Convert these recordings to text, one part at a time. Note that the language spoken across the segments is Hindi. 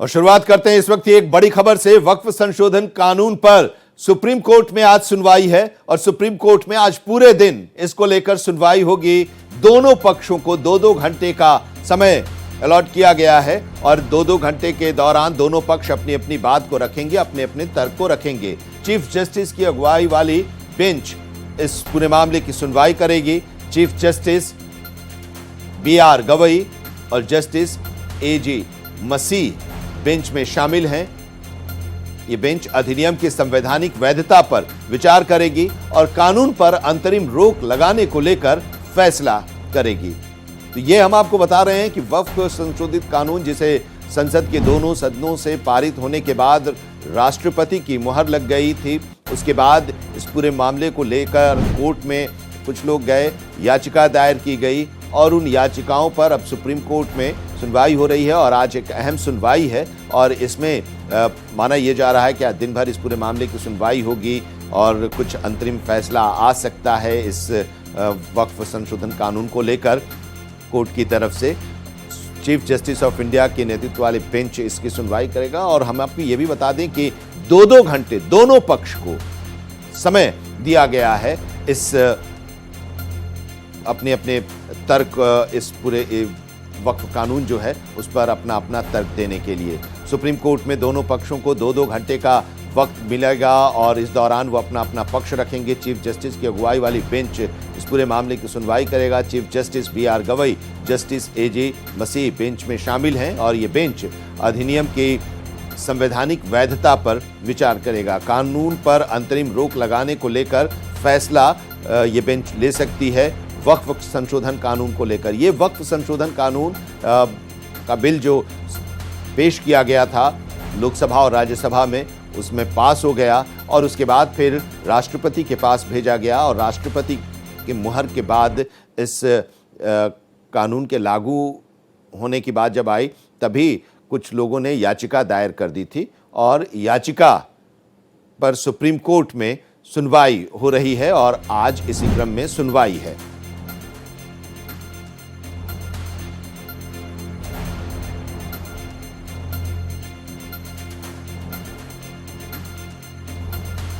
और शुरुआत करते हैं इस वक्त एक बड़ी खबर से। वक्फ संशोधन कानून पर सुप्रीम कोर्ट में आज सुनवाई है और सुप्रीम कोर्ट में आज पूरे दिन इसको लेकर सुनवाई होगी। दोनों पक्षों को 2-2 घंटे का समय अलॉट किया गया है और 2-2 घंटे के दौरान दोनों पक्ष अपनी अपनी बात को रखेंगे, अपने अपने तर्क को रखेंगे। चीफ जस्टिस की अगुवाई वाली बेंच इस पूरे मामले की सुनवाई करेगी। चीफ जस्टिस BR गवई और जस्टिस AG मसीह बेंच में शामिल हैं। यह बेंच अधिनियम की संवैधानिक वैधता पर विचार करेगी और कानून पर अंतरिम रोक लगाने को लेकर फैसला करेगी। तो यह हम आपको बता रहे हैं कि वक्फ संशोधित कानून जिसे संसद के दोनों सदनों से पारित होने के बाद राष्ट्रपति की मुहर लग गई थी, उसके बाद इस पूरे मामले को लेकर कोर्ट में कुछ लोग गए, याचिका दायर की गई और उन याचिकाओं पर अब सुप्रीम कोर्ट में सुनवाई हो रही है और आज एक अहम सुनवाई है और इसमें माना यह जा रहा है कि आज दिन भर इस पूरे मामले की सुनवाई होगी और कुछ अंतरिम फैसला आ सकता है इस वक्फ संशोधन कानून को लेकर कोर्ट की तरफ से। चीफ जस्टिस ऑफ इंडिया के नेतृत्व वाले बेंच इसकी सुनवाई करेगा और हम आपको ये भी बता दें कि 2-2 घंटे दोनों पक्ष को समय दिया गया है इस अपने अपने तर्क इस पूरे वक्फ कानून जो है उस पर अपना अपना तर्क देने के लिए। सुप्रीम कोर्ट में दोनों पक्षों को 2-2 घंटे का वक्त मिलेगा और इस दौरान वो अपना अपना पक्ष रखेंगे। चीफ जस्टिस की अगुवाई वाली बेंच इस पूरे मामले की सुनवाई करेगा। Chief justice BR Gavai, justice AG मसीह बेंच में शामिल हैं और ये बेंच अधिनियम की संवैधानिक वैधता पर विचार करेगा। कानून पर अंतरिम रोक लगाने को लेकर फैसला ये बेंच ले सकती है वक्फ संशोधन कानून को लेकर। ये वक्फ संशोधन कानून का बिल जो पेश किया गया था लोकसभा और राज्यसभा में, उसमें पास हो गया और उसके बाद फिर राष्ट्रपति के पास भेजा गया और राष्ट्रपति की मुहर के बाद इस कानून के लागू होने की बात जब आई तभी कुछ लोगों ने याचिका दायर कर दी थी और याचिका पर सुप्रीम कोर्ट में सुनवाई हो रही है और आज इसी क्रम में सुनवाई है।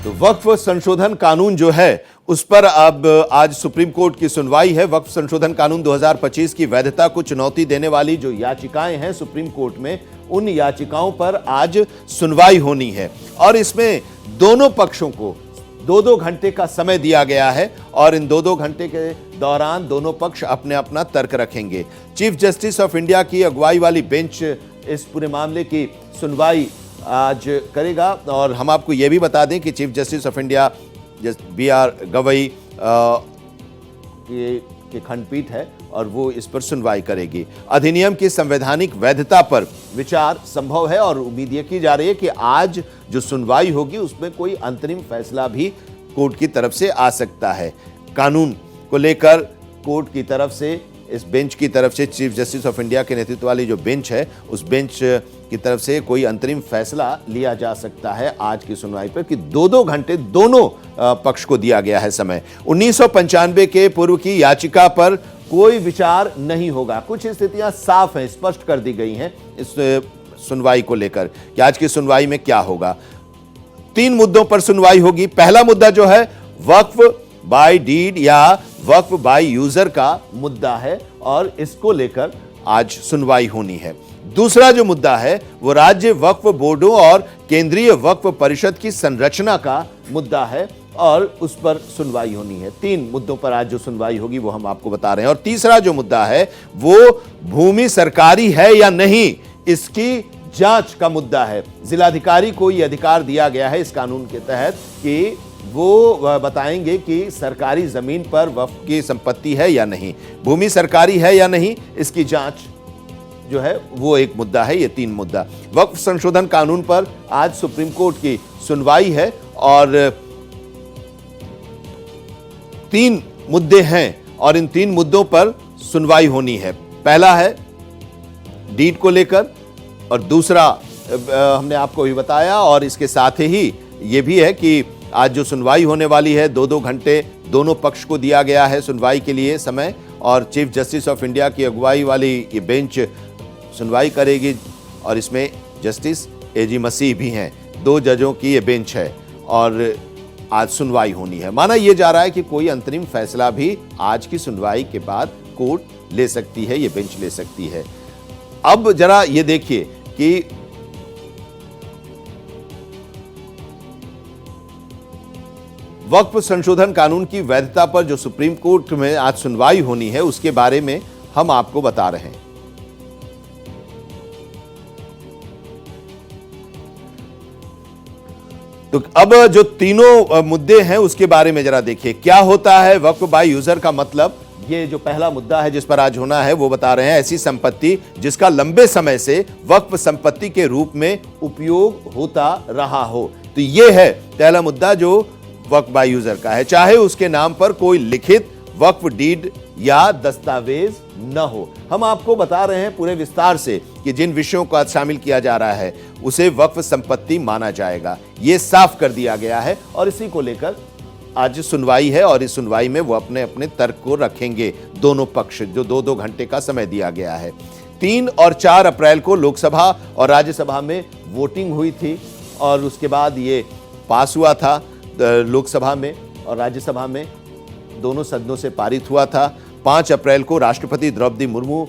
तो वक्फ संशोधन कानून जो है उस पर अब आज सुप्रीम कोर्ट की सुनवाई है। वक्फ संशोधन कानून 2025 की वैधता को चुनौती देने वाली जो याचिकाएं हैं सुप्रीम कोर्ट में, उन याचिकाओं पर आज सुनवाई होनी है और इसमें दोनों पक्षों को 2-2 घंटे का समय दिया गया है और इन 2-2 घंटे के दौरान दोनों पक्ष अपने अपना तर्क रखेंगे। चीफ जस्टिस ऑफ इंडिया की अगुवाई वाली बेंच इस पूरे मामले की सुनवाई आज करेगा और हम आपको यह भी बता दें कि chief justice of India BR Gavai की खंडपीठ है और वो इस पर सुनवाई करेगी। अधिनियम की संवैधानिक वैधता पर विचार संभव है और उम्मीद ये की जा रही है कि आज जो सुनवाई होगी उसमें कोई अंतरिम फैसला भी कोर्ट की तरफ से आ सकता है। कानून को लेकर कोर्ट की तरफ से, इस बेंच की तरफ से, चीफ जस्टिस ऑफ इंडिया के नेतृत्व वाली जो बेंच है उस बेंच की तरफ से कोई अंतरिम फैसला लिया जा सकता है आज की सुनवाई पर कि 2-2 घंटे दोनों पक्ष को दिया गया है समय। 1995 के पूर्व की याचिका पर कोई विचार नहीं होगा। कुछ स्थितियां साफ हैं, स्पष्ट कर दी गई हैं इस सुनवाई को लेकर कि आज की सुनवाई में क्या होगा। 3 मुद्दों पर सुनवाई होगी। पहला मुद्दा जो है वक्फ बाय डीड या वक्फ बाय यूजर का मुद्दा है और इसको लेकर आज सुनवाई होनी है। दूसरा जो मुद्दा है वो राज्य वक्फ बोर्डों और केंद्रीय वक्फ परिषद की संरचना का मुद्दा है और उस पर सुनवाई होनी है। 3 मुद्दों पर आज जो सुनवाई होगी वो हम आपको बता रहे हैं। और तीसरा जो मुद्दा है वो भूमि सरकारी है या नहीं, इसकी जांच का मुद्दा है। जिलाधिकारी को यह अधिकार दिया गया है इस कानून के तहत कि वो बताएंगे कि सरकारी जमीन पर वक्फ की संपत्ति है या नहीं, भूमि सरकारी है या नहीं, इसकी जांच जो है वो एक मुद्दा है। ये 3 मुद्दा वक्फ संशोधन कानून पर आज सुप्रीम कोर्ट की सुनवाई है और 3 मुद्दे हैं और इन 3 मुद्दों पर सुनवाई होनी है। पहला है डीड को लेकर और दूसरा हमने आपको भी बताया और इसके साथ ही ये भी है कि आज जो सुनवाई होने वाली है 2-2 घंटे दोनों पक्ष को दिया गया है सुनवाई के लिए समय और चीफ जस्टिस ऑफ इंडिया की अगुवाई वाली ये बेंच सुनवाई करेगी और इसमें जस्टिस एजी मसीह भी हैं। 2 जजों की ये बेंच है और आज सुनवाई होनी है। माना यह जा रहा है कि कोई अंतरिम फैसला भी आज की सुनवाई के बाद कोर्ट ले सकती है, ये बेंच ले सकती है। अब जरा ये देखिए कि वक्फ संशोधन कानून की वैधता पर जो सुप्रीम कोर्ट में आज सुनवाई होनी है, उसके बारे में हम आपको बता रहे हैं। तो अब जो तीनों मुद्दे हैं उसके बारे में जरा देखिए। क्या होता है वक्फ बाय यूजर का मतलब? ये जो पहला मुद्दा है जिस पर आज होना है वो बता रहे हैं, ऐसी संपत्ति जिसका लंबे समय से वक्फ संपत्ति के रूप में उपयोग होता रहा हो। तो ये है पहला मुद्दा जो वक्फ बाय यूजर का है, चाहे उसके नाम पर कोई लिखित वक्फ डीड या दस्तावेज न हो। हम आपको बता रहे हैं पूरे विस्तार से कि जिन विषयों को आज शामिल किया जा रहा है उसे वक्फ संपत्ति माना जाएगा, ये साफ कर दिया गया है और इसी को लेकर आज सुनवाई है और इस सुनवाई में वो अपने अपने तर्क को रखेंगे, दोनों पक्ष, जो 2-2 घंटे का समय दिया गया है। 3 और 4 अप्रैल को लोकसभा और राज्यसभा में वोटिंग हुई थी और उसके बाद ये पास हुआ था। लोकसभा में और राज्यसभा में दोनों सदनों से पारित हुआ था। 5 अप्रैल को राष्ट्रपति द्रौपदी मुर्मू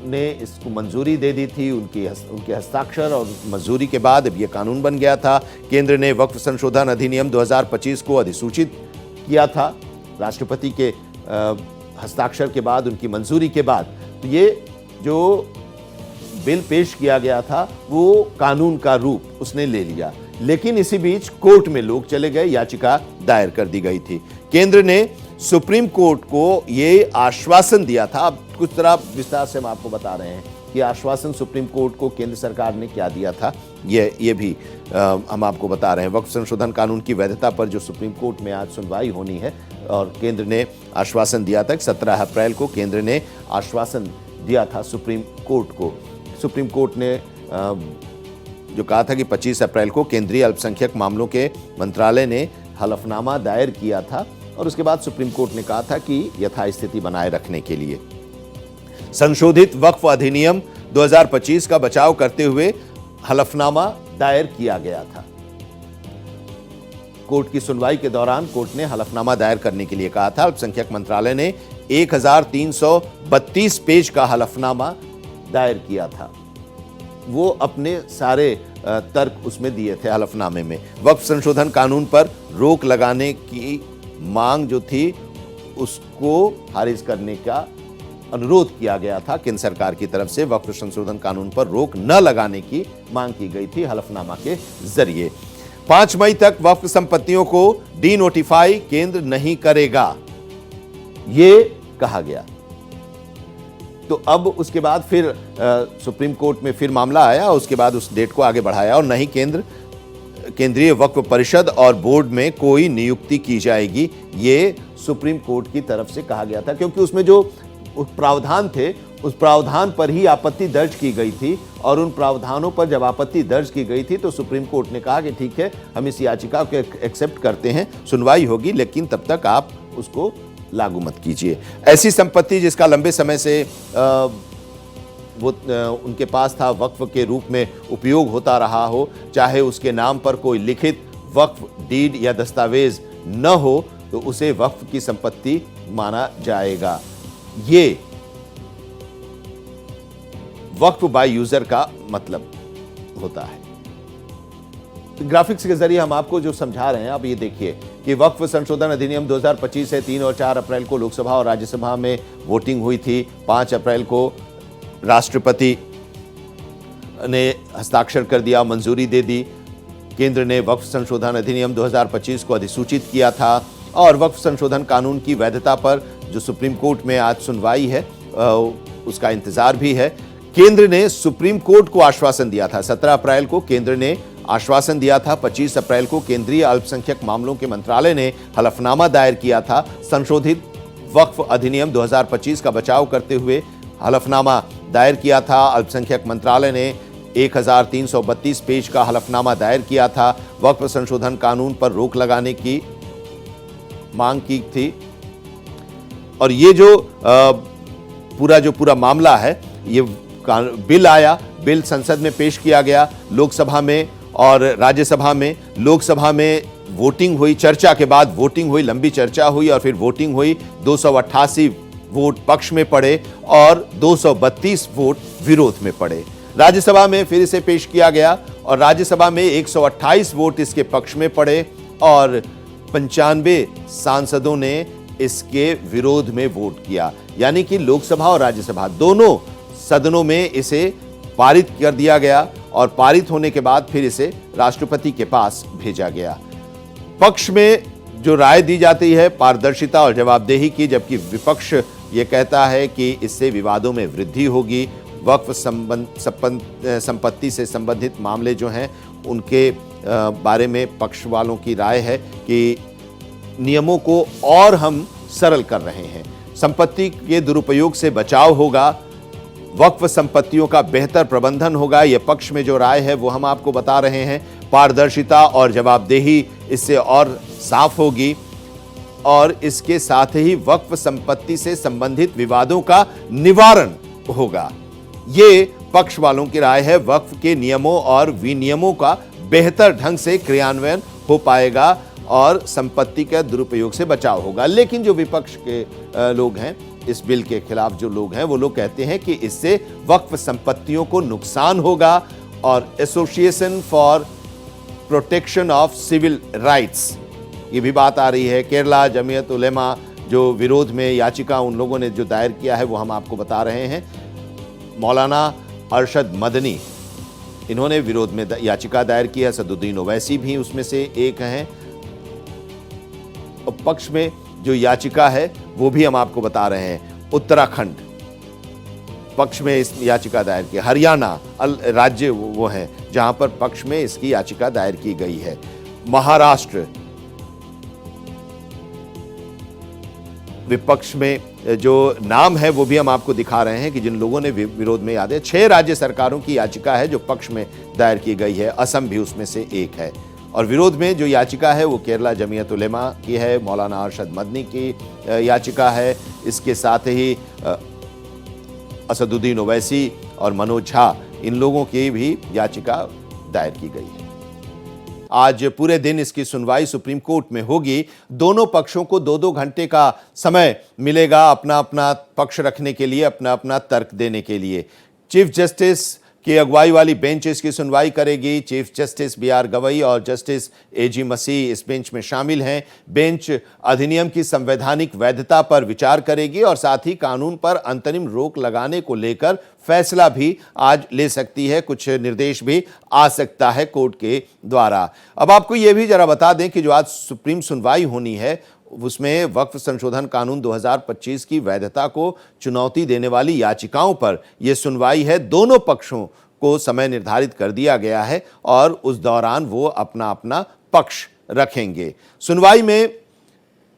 ने इसको मंजूरी दे दी थी। उनके हस्ताक्षर और मंजूरी के बाद अब ये कानून बन गया था। केंद्र ने वक्फ संशोधन अधिनियम 2025 को अधिसूचित किया था राष्ट्रपति के हस्ताक्षर के बाद, उनकी मंजूरी के बाद। तो ये जो बिल पेश किया गया था वो कानून का रूप उसने ले लिया। लेकिन इसी बीच कोर्ट में लोग चले गए, याचिका दायर कर दी गई थी। केंद्र ने सुप्रीम कोर्ट को ये आश्वासन दिया था। अब कुछ तरह विस्तार से हम आपको बता रहे हैं कि आश्वासन सुप्रीम कोर्ट को केंद्र सरकार ने क्या दिया था, ये भी हम आपको बता रहे हैं। वक्फ संशोधन कानून की वैधता पर जो सुप्रीम कोर्ट में आज सुनवाई होनी है और केंद्र ने आश्वासन दिया था। 17 अप्रैल को केंद्र ने आश्वासन दिया था सुप्रीम कोर्ट को। सुप्रीम कोर्ट ने जो कहा था कि 25 अप्रैल को केंद्रीय अल्पसंख्यक मामलों के मंत्रालय ने हलफनामा दायर किया था और उसके बाद सुप्रीम कोर्ट ने कहा था कि यथास्थिति बनाए रखने के लिए संशोधित वक्फ अधिनियम 2025 का बचाव करते हुए हलफनामा दायर किया गया था। कोर्ट की सुनवाई के दौरान कोर्ट ने हलफनामा दायर करने के लिए कहा था। अल्पसंख्यक मंत्रालय ने 1332 पेज का हलफनामा दायर किया था। वो अपने सारे तर्क उसमें दिए थे हलफनामे में। वक्फ संशोधन कानून पर रोक लगाने की मांग जो थी उसको खारिज करने का अनुरोध किया गया था केंद्र सरकार की तरफ से। वक्फ संशोधन कानून पर रोक न लगाने की मांग की गई थी हलफनामा के जरिए। 5 मई तक वक्फ संपत्तियों को डी नोटिफाई केंद्र नहीं करेगा, ये कहा गया। तो अब उसके बाद फिर सुप्रीम कोर्ट में फिर मामला आया, उसके बाद उस डेट को आगे बढ़ाया और नहीं केंद्रीय वक्फ परिषद और बोर्ड में कोई नियुक्ति की जाएगी, ये सुप्रीम कोर्ट की तरफ से कहा गया था। क्योंकि उसमें जो प्रावधान थे उस प्रावधान पर ही आपत्ति दर्ज की गई थी और उन प्रावधानों पर जब आपत्ति दर्ज की गई थी तो सुप्रीम कोर्ट ने कहा कि ठीक है, हम इस याचिका को एक्सेप्ट करते हैं, सुनवाई होगी, लेकिन तब तक आप उसको लागू मत कीजिए। ऐसी संपत्ति जिसका लंबे समय से वो उनके पास था, वक्फ के रूप में उपयोग होता रहा हो, चाहे उसके नाम पर कोई लिखित वक्फ डीड या दस्तावेज न हो, तो उसे वक्फ की संपत्ति माना जाएगा। ये वक्फ बाय यूजर का मतलब होता है। ग्राफिक्स के जरिए हम आपको जो समझा रहे हैं, आप ये देखिए कि वक्फ संशोधन अधिनियम 2025 से 3 और 4 अप्रैल को लोकसभा और राज्यसभा में वोटिंग हुई थी। 5 अप्रैल को राष्ट्रपति ने हस्ताक्षर कर दिया, मंजूरी दे दी। केंद्र ने वक्फ संशोधन अधिनियम 2025 को अधिसूचित किया था और वक्फ संशोधन कानून की वैधता पर जो सुप्रीम कोर्ट में आज सुनवाई है उसका इंतजार भी है। केंद्र ने सुप्रीम कोर्ट को आश्वासन दिया था। 17 अप्रैल को केंद्र ने आश्वासन दिया था। 25 अप्रैल को केंद्रीय अल्पसंख्यक मामलों के मंत्रालय ने हलफनामा दायर किया था। संशोधित वक्फ अधिनियम 2025 का बचाव करते हुए हलफनामा दायर किया था। अल्पसंख्यक मंत्रालय ने 1332 पेज का हलफनामा दायर किया था। वक्फ संशोधन कानून पर रोक लगाने की मांग की थी और ये जो पूरा मामला है, ये बिल आया, बिल संसद में पेश किया गया, लोकसभा में और राज्यसभा में। लोकसभा में वोटिंग हुई, चर्चा के बाद वोटिंग हुई, लंबी चर्चा हुई और फिर वोटिंग हुई। 288 वोट पक्ष में पड़े और 232 वोट विरोध में पड़े। राज्यसभा में फिर इसे पेश किया गया और राज्यसभा में 128 वोट इसके पक्ष में पड़े और 95 सांसदों ने इसके विरोध में वोट किया। यानी कि लोकसभा और राज्यसभा दोनों सदनों में इसे पारित कर दिया गया और पारित होने के बाद फिर इसे राष्ट्रपति के पास भेजा गया। पक्ष में जो राय दी जाती है पारदर्शिता और जवाबदेही की, जबकि विपक्ष ये कहता है कि इससे विवादों में वृद्धि होगी। वक्फ संपत्ति से संबंधित मामले जो हैं उनके बारे में पक्ष वालों की राय है कि नियमों को और हम सरल कर रहे हैं, संपत्ति के दुरुपयोग से बचाव होगा, वक्फ संपत्तियों का बेहतर प्रबंधन होगा। यह पक्ष में जो राय है वो हम आपको बता रहे हैं। पारदर्शिता और जवाबदेही इससे और साफ होगी और इसके साथ ही वक्फ संपत्ति से संबंधित विवादों का निवारण होगा। ये पक्ष वालों की राय है। वक्फ के नियमों और विनियमों का बेहतर ढंग से क्रियान्वयन हो पाएगा और संपत्ति के दुरुपयोग से बचाव होगा। लेकिन जो विपक्ष के लोग हैं, इस बिल के खिलाफ जो लोग हैं, वो लोग कहते हैं कि इससे वक्फ संपत्तियों को नुकसान होगा और association for protection of civil rights, ये भी बात आ रही है। केरला जमीयत उलेमा जो विरोध में याचिका उन लोगों ने जो दायर किया है वो हम आपको बता रहे हैं। मौलाना अरशद मदनी, इन्होंने विरोध में याचिका दायर की है। असदुद्दीन ओवैसी भी उसमें से एक हैं। पक्ष में जो याचिका है वो भी हम आपको बता रहे हैं। उत्तराखंड पक्ष में इस याचिका दायर की, हरियाणा राज्य वो है जहां पर पक्ष में इसकी याचिका दायर की गई है। महाराष्ट्र विपक्ष में जो नाम है वो भी हम आपको दिखा रहे हैं कि जिन लोगों ने विरोध में याद है। 6 राज्य सरकारों की याचिका है जो पक्ष में दायर की गई है, असम भी उसमें से एक है। और विरोध में जो याचिका है वो केरला जमीयत उलेमा की है, मौलाना अरशद मदनी की याचिका है। इसके साथ ही असदुद्दीन ओवैसी और मनोज झा, इन लोगों की भी याचिका दायर की गई है। आज पूरे दिन इसकी सुनवाई सुप्रीम कोर्ट में होगी। दोनों पक्षों को 2-2 घंटे का समय मिलेगा अपना अपना पक्ष रखने के लिए, अपना अपना तर्क देने के लिए। चीफ जस्टिस की अगुवाई वाली बेंच इसकी सुनवाई करेगी। Chief justice B R. गवई और जस्टिस ए.जी. मसीह इस बेंच में शामिल हैं। बेंच अधिनियम की संवैधानिक वैधता पर विचार करेगी और साथ ही कानून पर अंतरिम रोक लगाने को लेकर फैसला भी आज ले सकती है। कुछ निर्देश भी आ सकता है कोर्ट के द्वारा। अब आपको यह भी जरा बता दें कि जो आज सुप्रीम सुनवाई होनी है उसमें वक्फ संशोधन कानून 2025 की वैधता को चुनौती देने वाली याचिकाओं पर यह सुनवाई है। दोनों पक्षों को समय निर्धारित कर दिया गया है और उस दौरान वो अपना अपना पक्ष रखेंगे। सुनवाई में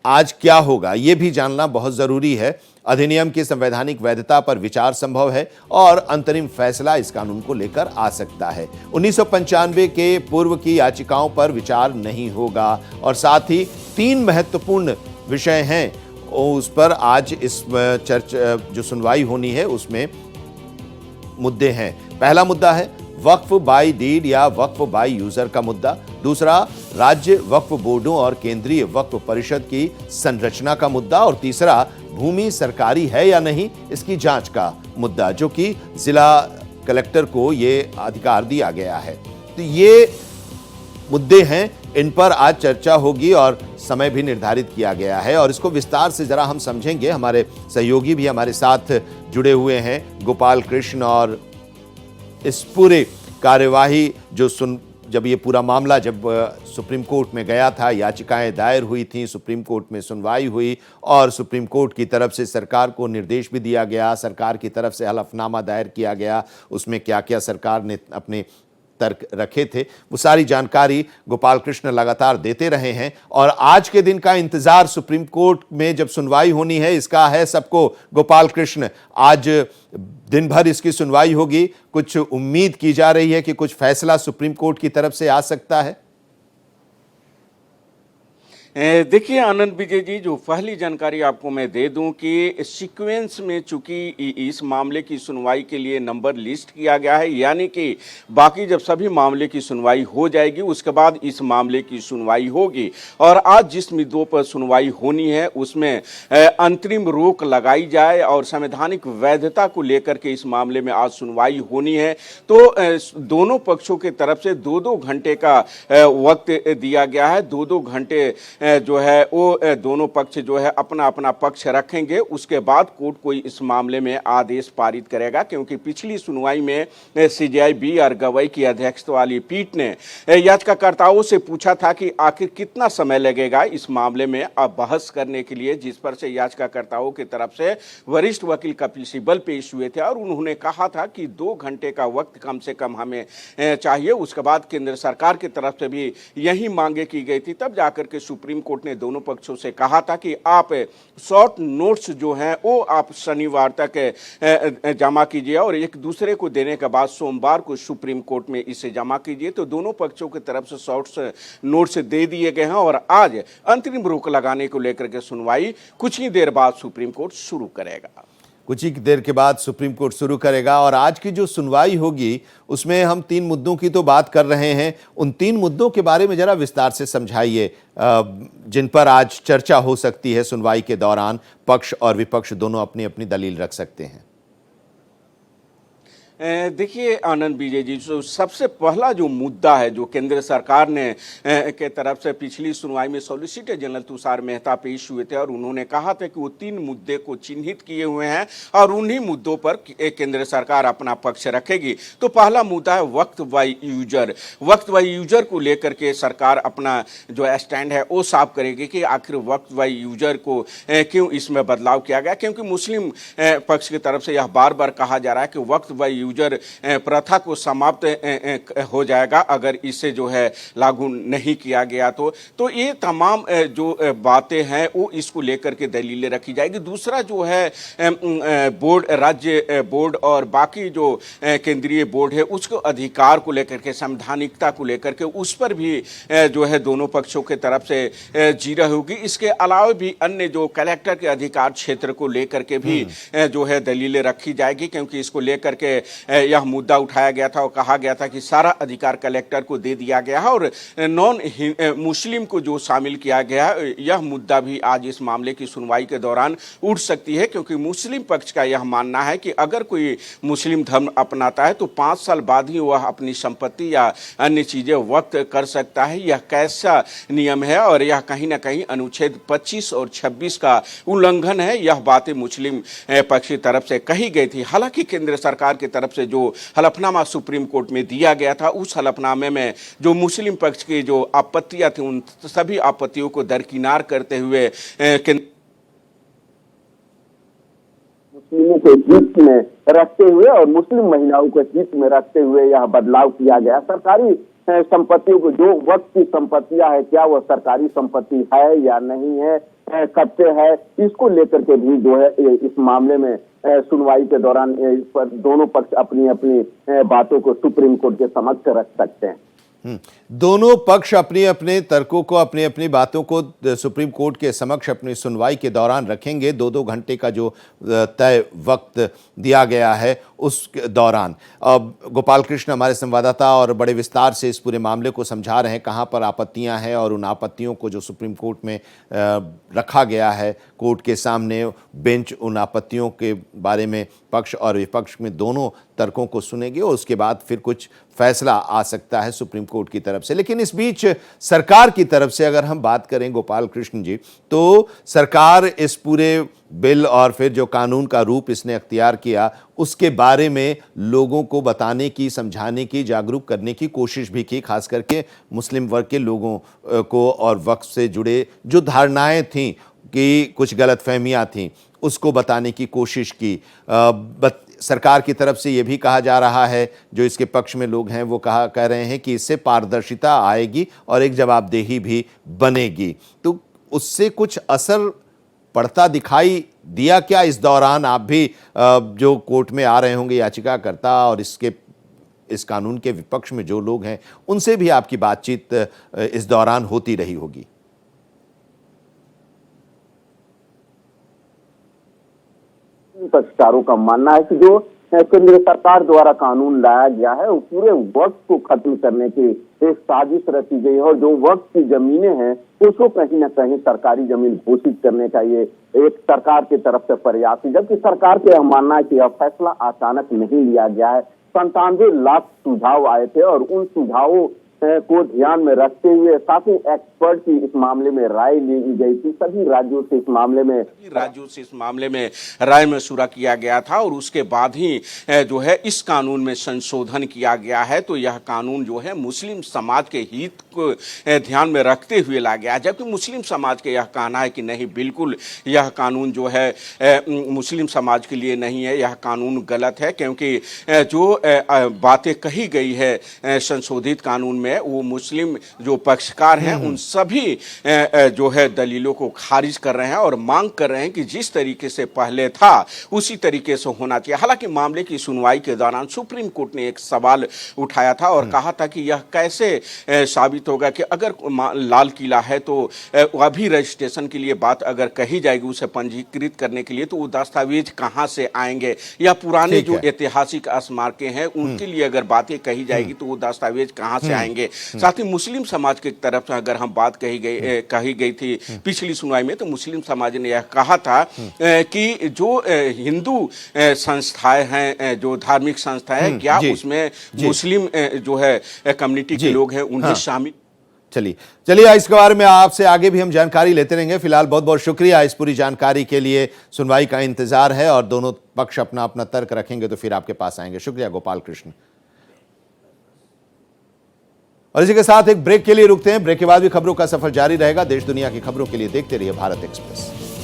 आज क्या होगा ये भी जानना बहुत जरूरी है। अधिनियम की संवैधानिक वैधता पर विचार संभव है और अंतरिम फैसला इस कानून को लेकर आ सकता है। 1995 के पूर्व की याचिकाओं पर विचार नहीं होगा और साथ ही 3 महत्वपूर्ण विषय हैं उस पर आज इस चर्चा जो सुनवाई होनी है उसमें मुद्दे हैं। पहला मुद्दा है वक्फ बाय डीड या वक्फ बाय यूजर का मुद्दा। दूसरा, राज्य वक्फ बोर्डों और केंद्रीय वक्फ परिषद की संरचना का मुद्दा। और तीसरा, भूमि सरकारी है या नहीं इसकी जांच का मुद्दा, जो कि जिला कलेक्टर को ये अधिकार दिया गया है। तो ये मुद्दे हैं, इन पर आज चर्चा होगी और समय भी निर्धारित किया गया है और इसको विस्तार से जरा हम समझेंगे। हमारे सहयोगी भी हमारे साथ जुड़े हुए हैं, गोपाल कृष्ण, और इस पूरे कार्यवाही जब ये पूरा मामला जब सुप्रीम कोर्ट में गया था, याचिकाएं दायर हुई थी, सुप्रीम कोर्ट में सुनवाई हुई और सुप्रीम कोर्ट की तरफ से सरकार को निर्देश भी दिया गया, सरकार की तरफ से हलफनामा दायर किया गया, उसमें क्या क्या सरकार ने अपने तर्क रखे थे, वो सारी जानकारी गोपाल कृष्ण लगातार देते रहे हैं। और आज के दिन का इंतजार सुप्रीम कोर्ट में जब सुनवाई होनी है इसका है सबको। गोपाल कृष्ण, आज दिन भर इसकी सुनवाई होगी, कुछ उम्मीद की जा रही है कि कुछ फैसला सुप्रीम कोर्ट की तरफ से आ सकता है? देखिए आनंद विजय जी, जो पहली जानकारी आपको मैं दे दूं कि सीक्वेंस में चूंकि इस मामले की सुनवाई के लिए नंबर लिस्ट किया गया है, यानी कि बाकी जब सभी मामले की सुनवाई हो जाएगी उसके बाद इस मामले की सुनवाई होगी। और आज जिस मुद्दों पर सुनवाई होनी है उसमें अंतरिम रोक लगाई जाए और संवैधानिक वैधता को लेकर के इस मामले में आज सुनवाई होनी है। तो दोनों पक्षों की तरफ से 2-2 घंटे का वक्त दिया गया है। 2-2 घंटे जो है वो दोनों पक्ष जो है अपना अपना पक्ष रखेंगे। उसके बाद कोर्ट कोई इस मामले में आदेश पारित करेगा, क्योंकि पिछली सुनवाई में सीजेआई बी.आर. गवई की अध्यक्षता वाली पीठ ने याचिकाकर्ताओं से पूछा था कि आखिर कितना समय लगेगा इस मामले में अब बहस करने के लिए, जिस पर से याचिकाकर्ताओं की तरफ से वरिष्ठ वकील कपिल सिब्बल पेश हुए थे और उन्होंने कहा था कि 2 घंटे का वक्त कम से कम हमें चाहिए। उसके बाद केंद्र सरकार की तरफ से भी यही मांगे की गई थी। तब जाकर के सुप्रीम कोर्ट ने दोनों पक्षों से कहा था कि आप शॉर्ट नोट्स जो हैं वो आप शनिवार तक जमा कीजिए और एक दूसरे को देने के बाद सोमवार को सुप्रीम कोर्ट में इसे जमा कीजिए। तो दोनों पक्षों की तरफ से शॉर्ट नोट्स दे दिए गए हैं और आज अंतरिम रोक लगाने को लेकर के सुनवाई कुछ ही देर बाद सुप्रीम कोर्ट शुरू करेगा। कुछ ही देर के बाद सुप्रीम कोर्ट शुरू करेगा और आज की जो सुनवाई होगी उसमें हम 3 मुद्दों की तो बात कर रहे हैं। उन 3 मुद्दों के बारे में जरा विस्तार से समझाइए जिन पर आज चर्चा हो सकती है सुनवाई के दौरान। पक्ष और विपक्ष दोनों अपनी अपनी दलील रख सकते हैं। देखिए आनंद विजय जी, जो सबसे पहला जो मुद्दा है जो केंद्र सरकार ने के तरफ से पिछली सुनवाई में सॉलिसिटर जनरल तुषार मेहता पेश हुए थे और उन्होंने कहा था कि वो 3 मुद्दे को चिन्हित किए हुए हैं और उन्हीं मुद्दों पर केंद्र सरकार अपना पक्ष रखेगी। तो पहला मुद्दा है वक्त व यूजर। वक्त व यूजर को लेकर के सरकार अपना जो स्टैंड है वो साफ करेगी कि आखिर वक्त व यूजर को क्यों इसमें बदलाव किया गया, क्योंकि मुस्लिम पक्ष की तरफ से यह बार बार कहा जा रहा है कि वक्त व यूजर प्रथा को समाप्त हो जाएगा अगर इसे जो है लागू नहीं किया गया तो ये तमाम जो बातें हैं वो इसको लेकर के दलीलें रखी जाएगी। दूसरा जो है बोर्ड, राज्य बोर्ड और बाकी जो केंद्रीय बोर्ड है उसको अधिकार को लेकर के, संवैधानिकता को लेकर के उस पर भी जो है दोनों पक्षों के तरफ से जीरा होगी। इसके अलावा भी अन्य जो कलेक्टर के अधिकार क्षेत्र को लेकर के भी जो है दलीलें रखी जाएगी, क्योंकि इसको लेकर के यह मुद्दा उठाया गया था और कहा गया था कि सारा अधिकार कलेक्टर को दे दिया गया है और नॉन मुस्लिम को जो शामिल किया गया है, यह मुद्दा भी आज इस मामले की सुनवाई के दौरान उठ सकती है। क्योंकि मुस्लिम पक्ष का यह मानना है कि अगर कोई मुस्लिम धर्म अपनाता है तो 5 साल बाद ही वह अपनी संपत्ति या अन्य चीजें वक्त कर सकता है। यह कैसा नियम है और यह कहीं ना कहीं अनुच्छेद 25 और 26 का उल्लंघन है। यह बातें मुस्लिम पक्ष की तरफ से कही गई थी। हालांकि केंद्र सरकार की तरफ से जो हलफनामा सुप्रीम कोर्ट में दिया गया था उस हलफनामे में जो मुस्लिम पक्ष की जो आपत्तियां थी उन सभी आपत्तियों को दरकिनार करते हुए मुस्लिमों को हित में रखते हुए और मुस्लिम महिलाओं को हित में रखते हुए यह बदलाव किया गया। सरकारी संपत्तियों को, जो वक्त की संपत्तियां है, क्या वह सरकारी संपत्ति है या नहीं है, कब से है, इसको लेकर के भी जो है इस मामले में सुनवाई के दौरान इस पर दोनों पक्ष अपनी अपनी बातों को सुप्रीम कोर्ट के समक्ष रख सकते हैं। दोनों पक्ष अपने अपने तर्कों को, अपनी अपनी बातों को सुप्रीम कोर्ट के समक्ष अपनी सुनवाई के दौरान रखेंगे। 2-2 घंटे का जो तय वक्त दिया गया है उस दौरान। अब गोपाल कृष्ण हमारे संवाददाता और बड़े विस्तार से इस पूरे मामले को समझा रहे हैं, कहां पर आपत्तियां हैं और उन आपत्तियों को जो सुप्रीम कोर्ट में रखा गया है कोर्ट के सामने, बेंच उन आपत्तियों के बारे में पक्ष और विपक्ष में दोनों तर्कों को सुनेंगे और उसके बाद फिर कुछ फैसला आ सकता है सुप्रीम कोर्ट की तरफ से। लेकिन इस बीच सरकार की तरफ से अगर हम बात करें गोपाल कृष्ण जी, तो सरकार इस पूरे बिल और फिर जो कानून का रूप इसने अख्तियार किया उसके बारे में लोगों को बताने की, समझाने की, जागरूक करने की कोशिश भी की, खास करके मुस्लिम वर्ग के लोगों को और वक्फ से जुड़े जो धारणाएं थीं कि कुछ गलतफहमियां थीं उसको बताने की कोशिश की। सरकार की तरफ से ये भी कहा जा रहा है, जो इसके पक्ष में लोग हैं वो कह रहे हैं कि इससे पारदर्शिता आएगी और एक जवाबदेही भी बनेगी। तो उससे कुछ असर पड़ता दिखाई दिया क्या इस दौरान? आप भी जो कोर्ट में आ रहे होंगे याचिकाकर्ता और इस कानून के विपक्ष में जो लोग हैं उनसे भी आपकी बातचीत इस दौरान होती रही होगी। पक्षकारों का मानना है कि जो केंद्र सरकार द्वारा कानून लाया गया है वो पूरे वक्त को खत्म करने की एक साजिश रची गई है और जो वक्त की जमीनें हैं उसको कहीं ना कहीं सरकारी जमीन घोषित करने का ये एक सरकार की तरफ से प्रयास है, जबकि सरकार का यह मानना है कि यह फैसला अचानक नहीं लिया गया है। 97 लाख सुझाव आए थे और उन सुझावों को ध्यान में रखते हुए साथ ही एक्सपर्ट की इस मामले में राय ली गई थी। सभी राज्यों से इस मामले में राय मशुरा किया गया था और उसके बाद ही जो है इस कानून में संशोधन किया गया है। तो यह कानून जो है मुस्लिम समाज के हित को ध्यान में रखते हुए ला गया, जबकि मुस्लिम समाज के यह कहना है कि नहीं, बिल्कुल यह कानून जो है मुस्लिम समाज के लिए नहीं है, यह कानून गलत है, क्योंकि जो बातें कही गई है संशोधित कानून में वो मुस्लिम जो पक्षकार हैं उन सभी जो है दलीलों को खारिज कर रहे हैं और मांग कर रहे हैं कि जिस तरीके से पहले था उसी तरीके से होना चाहिए। हालांकि मामले की सुनवाई के दौरान सुप्रीम कोर्ट ने एक सवाल उठाया था और कहा था कि यह कैसे साबित होगा कि अगर लाल किला है तो अभी रजिस्ट्रेशन के लिए बात अगर कही जाएगी उसे पंजीकृत करने के लिए, तो वो दस्तावेज कहां से आएंगे, या पुराने जो ऐतिहासिक स्मारकें हैं उनके लिए अगर बातें कही जाएगी तो वो दस्तावेज कहां से आएंगे। साथ ही मुस्लिम समाज की तरफ से अगर हम बात कही गई थी पिछली सुनवाई में, तो मुस्लिम समाज ने यह कहा था कि जो हिंदू संस्थाएं हैं, जो धार्मिक संस्थाएं हैं, क्या उसमें मुस्लिम जो है कम्युनिटी के लोग हैं उन्हें शामिल। चलिए इसके बारे में आपसे आगे भी हम जानकारी लेते रहेंगे। फिलहाल बहुत बहुत शुक्रिया इस पूरी जानकारी के लिए। सुनवाई का इंतजार है और दोनों पक्ष अपना अपना तर्क रखेंगे तो फिर आपके पास आएंगे। शुक्रिया गोपाल कृष्ण। और इसी के साथ एक ब्रेक के लिए रुकते हैं। ब्रेक के बाद भी खबरों का सफर जारी रहेगा। देश दुनिया की खबरों के लिए देखते रहिए भारत एक्सप्रेस।